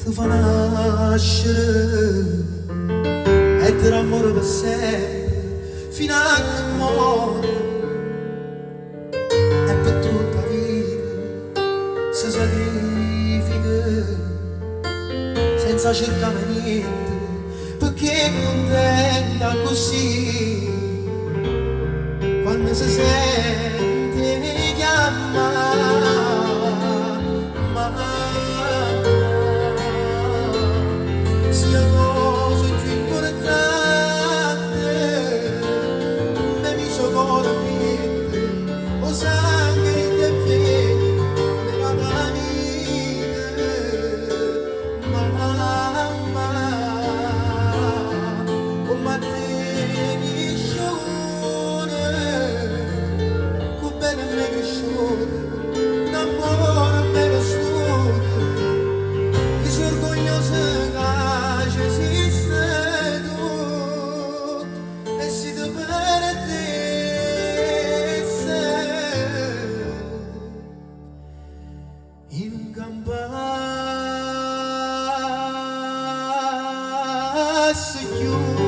ti fa nascere e ti ramore per sempre fino a che muore e per tutta la vita si sacrifica senza cercare niente perché è contenta così quando si sente chiamare sia cosa più importante ne mi sicuramente o sangue di te nella vita mamma come te mi scione come bene me cresciuto un amore me studio e sono orgoglioso che esiste tu e si ti perdesse in un campasso chiuso